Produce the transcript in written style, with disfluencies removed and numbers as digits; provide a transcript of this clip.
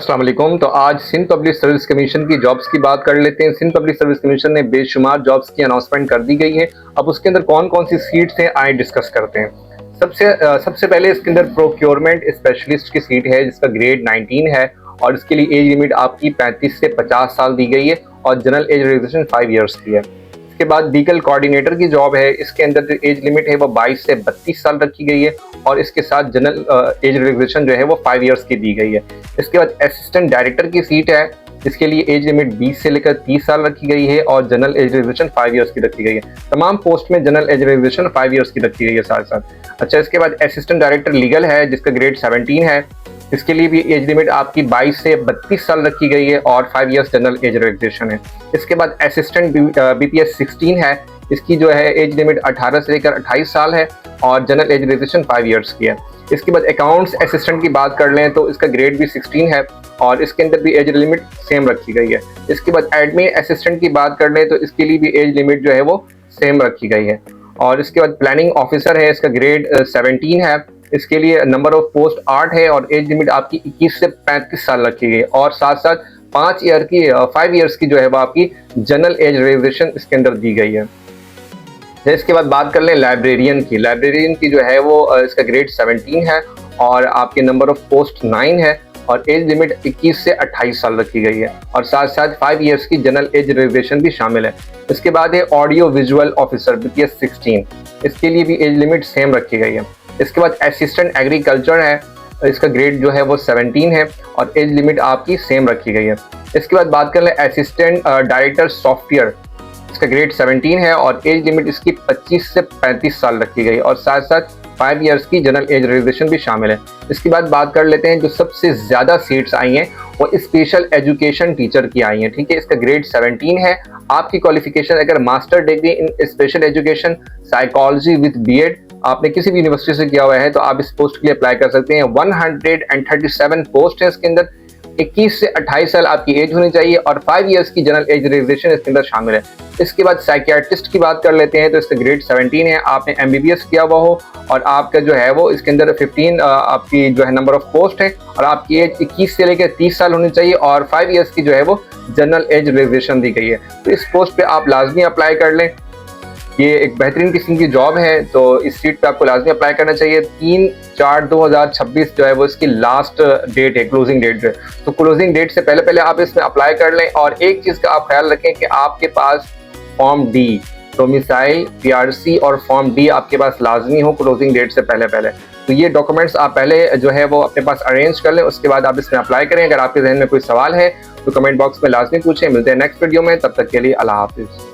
अस्सलाम वालेकुम। तो आज सिंध पब्लिक सर्विस कमीशन की जॉब्स की बात कर लेते हैं। सिंध पब्लिक सर्विस कमीशन ने बेशुमार जॉब्स की अनाउंसमेंट कर दी गई है। अब उसके अंदर कौन कौन सी सीट्स हैं आए डिस्कस करते हैं। सबसे पहले इसके अंदर प्रोक्योरमेंट स्पेशलिस्ट की सीट है जिसका ग्रेड 19 है और इसके लिए एज लिमिट आपकी 35 से 50 साल दी गई है और जनरल एज रिजर्वेशन 5 ईयर्स की है। इसके बाद लीगल कोऑर्डिनेटर की जॉब है, इसके अंदर जो एज लिमिट है वो 22 से 32 साल रखी गई है और इसके साथ जनरल एज रिजर्वेशन जो है वो 5 ईयर्स की दी गई है। इसके बाद असिस्टेंट डायरेक्टर की सीट है, इसके लिए एज लिमिट 20 से लेकर 30 साल रखी गई है और जनरल एज रिजर्वेशन 5 ईयर्स की रखी गई है। तमाम पोस्ट में जनरल एज रिजर्वेशन 5 ईयर्स की रखी गई है साथ साथ। अच्छा, इसके बाद असिस्टेंट डायरेक्टर लीगल है जिसका ग्रेड 17 है, इसके लिए भी एज लिमिट आपकी 22 से 32 साल रखी गई है और 5 ईयर्स जनरल एज रिलैक्सेशन है। इसके बाद असिस्टेंट बीपीएस 16 है, इसकी जो है एज लिमिट 18 से लेकर 28 साल है और जनरल एज रिलैक्सेशन 5 ईयर्स की है। इसके बाद अकाउंट्स असिस्टेंट की बात कर लें तो इसका ग्रेड भी 16 है और इसके अंदर भी एज लिमिट सेम रखी गई है। इसके बाद एडमिन असिस्टेंट की बात कर लें तो इसके लिए भी एज लिमिट जो है वो सेम रखी गई है। और इसके बाद प्लानिंग ऑफिसर है, इसका ग्रेड 17 है, इसके लिए नंबर ऑफ पोस्ट 8 है और एज लिमिट आपकी 21 से 35 साल रखी गई और साथ साथ 5 ईयर्स की जो है वो आपकी जनरल एज रिजर्वेशन इसके अंदर दी गई है। इसके बाद बात कर लें लाइब्रेरियन की जो है वो इसका ग्रेड 17 है और आपके नंबर ऑफ पोस्ट 9 है और एज लिमिट 21 से 28 साल रखी गई है और साथ साथ 5 ईयर्स की जनरल एज रिजर्वेशन भी शामिल है। इसके बाद है ऑडियो विजुअल ऑफिसर बीपीएस 16, इसके लिए भी एज लिमिट सेम रखी गई है। इसके बाद असिस्टेंट एग्रीकल्चर है, इसका ग्रेड जो है वो 17 है और एज लिमिट आपकी सेम रखी गई है। इसके बाद बात कर लें असिस्टेंट डायरेक्टर सॉफ्टवेयर, इसका ग्रेड 17 है और एज लिमिट इसकी 25 से 35 साल रखी गई और साथ साथ 5 ईयर्स की जनरल एज रिजर्वेशन भी शामिल है। इसके बाद बात कर लेते हैं जो सबसे ज़्यादा सीट्स आई हैं वो स्पेशल एजुकेशन टीचर की आई हैं। ठीक है, इसका ग्रेड 17 है। आपकी क्वालिफिकेशन अगर master degree in special education psychology with BEd आपने किसी भी यूनिवर्सिटी से किया हुआ है तो आप इस पोस्ट के लिए अप्लाई कर सकते हैं। 137 पोस्ट है इसके अंदर। 21 से 28 साल आपकी एज होनी चाहिए और 5 ईयर्स की जनरल एज रिजर्वेशन इसके अंदर शामिल है। इसके बाद साइकियाट्रिस्ट की बात कर लेते हैं तो इसका ग्रेड 17 है, आपने एमबीबीएस किया हुआ हो और आपका जो है वो इसके अंदर 15 आपकी जो है नंबर ऑफ पोस्ट है और आपकी एज 21 से लेकर 30 साल होनी चाहिए और 5 ईयर्स की जो है वो जनरल एज रिजर्वेशन दी गई है। तो इस पोस्ट पे आप लाजमी अप्लाई कर लें। ये एक बेहतरीन किस्म की जॉब है तो इस सीट पे आपको लाजमी अप्लाई करना चाहिए। 3/4/2026 जो है वो इसकी लास्ट डेट है, क्लोजिंग डेट जो है। तो क्लोजिंग डेट से पहले आप इसमें अप्लाई कर लें और एक चीज़ का आप ख्याल रखें कि आपके पास फॉर्म डी, डोमिसाइल, पीआरसी और फॉर्म डी आपके पास लाजमी हो क्लोजिंग डेट से पहले। तो ये डॉक्यूमेंट्स आप पहले जो है वो अपने पास अरेंज कर लें, उसके बाद आप इसमें अप्लाई करें। अगर आपके जहन में कोई सवाल है तो कमेंट बॉक्स में लाजमी पूछें। मिलते हैं नेक्स्ट वीडियो में, तब तक के लिए अल्लाह हाफिज़।